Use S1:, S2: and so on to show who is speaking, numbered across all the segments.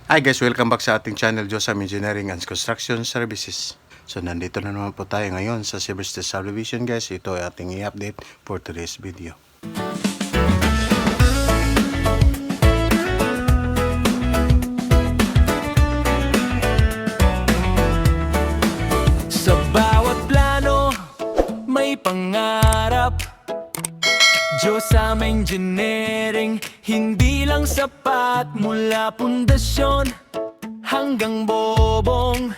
S1: Hi guys, welcome back sa ating channel, Josam Engineering and Construction Services. So nandito na naman po tayo ngayon sa Silvestre Subdivision guys. Ito ay ating i-update for today's video.
S2: Sa bawat plano, may pangarap. Josam Engineering, hindi lang sapat. Mula pundasyon hanggang bobong,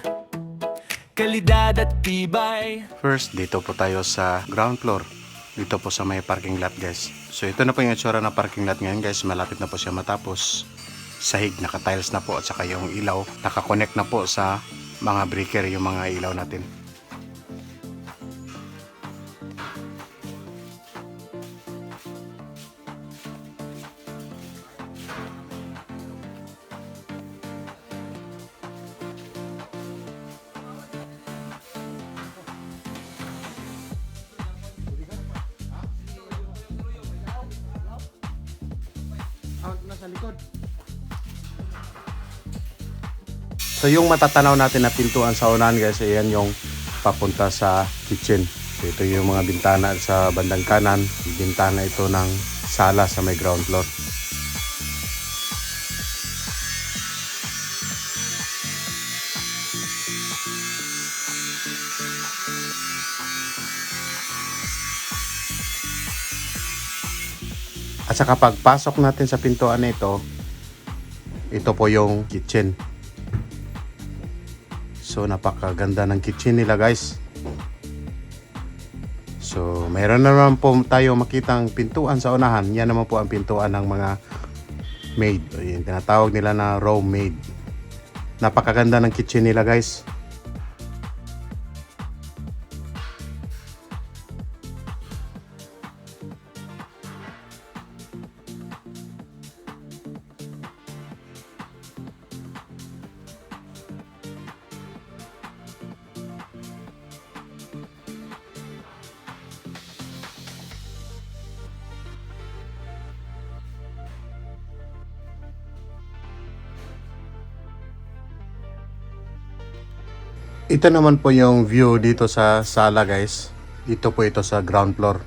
S2: kalidad at tibay.
S1: First, dito po tayo sa ground floor. Dito po sa may parking lot guys. So ito na po yung itsura ng parking lot ngayon guys. Malapit na po siya matapos. Sahig, naka-tiles na po at saka yung ilaw. Naka-connect na po sa mga breaker yung mga ilaw natin. Nasa likod. So yung matatanaw natin na pintuan sa unahan guys, ayan yung papunta sa kitchen. So ito yung mga bintana sa bandang kanan. Bintana ito ng sala sa may ground floor. At saka pagpasok natin sa pintuan na ito po yung kitchen. So napakaganda ng kitchen nila guys. So mayroon naman po tayo makitang pintuan sa unahan. Yan naman po ang pintuan ng mga maid. Yung tinatawag nila na room maid. Napakaganda ng kitchen nila guys. Ito naman po yung view dito sa sala guys. Dito po ito sa ground floor.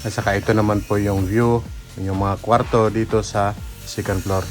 S1: At saka ito naman po yung view, yung mga kwarto dito sa second floor.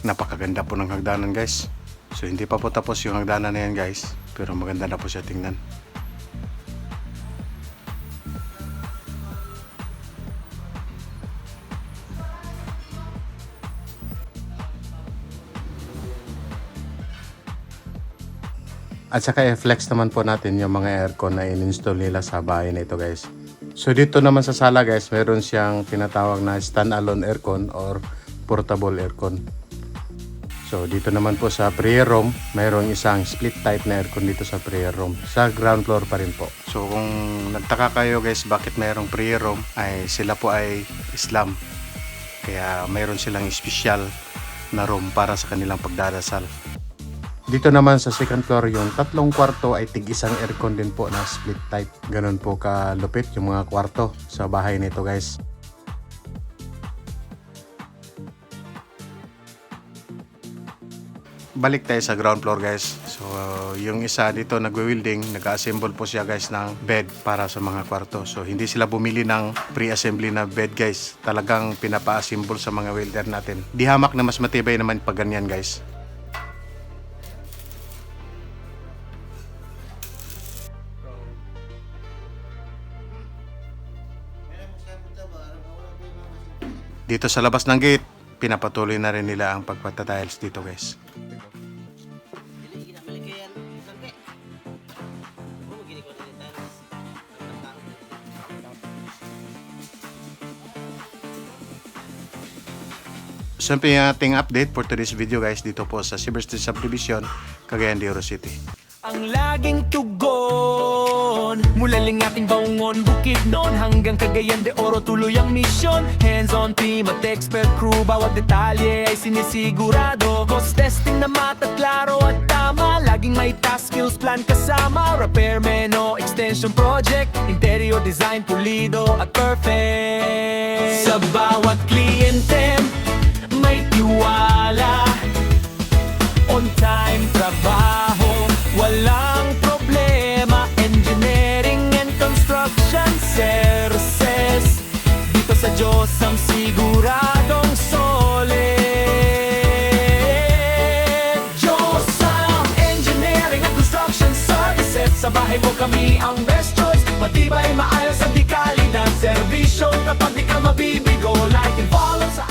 S1: Napakaganda po ng hagdanan guys. So hindi pa po tapos yung hagdanan na yan guys, pero maganda na po siya tingnan. At saka i-flex naman po natin yung mga aircon na in-install nila sa bahay na ito guys. So dito naman sa sala guys, meron siyang tinatawag na stand-alone aircon or portable aircon. So dito naman po sa prayer room, mayroong isang split type na aircon dito sa prayer room. Sa ground floor pa rin po. So kung nagtaka kayo guys bakit mayroong prayer room, ay sila po ay Islam. Kaya mayroon silang special na room para sa kanilang pagdarasal. Dito naman sa second floor, yung tatlong kwarto ay tig-isang aircon din po na split type. Ganun po kalupit yung mga kwarto sa bahay nito guys. Balik tayo sa ground floor guys. So yung isa dito nagwe-welding, nag-assemble po siya guys ng bed para sa mga kwarto. So hindi sila bumili ng pre-assembly na bed guys. Talagang pinapa-assemble sa mga welder natin. Di hamak na mas matibay naman pag ganyan guys. Dito sa labas ng gate, pinapatuloy na rin nila ang pagpatatiles dito guys. Siyempre yung ating update for today's video guys dito po sa Silver Street Subdivision, Cagayan de Oro City.
S2: Ang laging tugon mula ating Baungon, Bukidnon hanggang Cagayan de Oro, tuloy ang misyon. Hands-on team at expert crew, bawat detalye ay sinisigurado. Cost testing na mataklaro at tama, laging may task skills plan kasama. Repairman o extension project, interior design pulido at perfect. Sa bawat kliyente may tiwala, on time trabaho, walang problema. Engineering and construction services, dito sa Diyos ang siguradong solid. Diyos ang engineering and construction services. Sa bahay mo kami ang best choice, matibay, maayos at di kalidad. Servisyo kapag di ka mabibigo, like and follow sa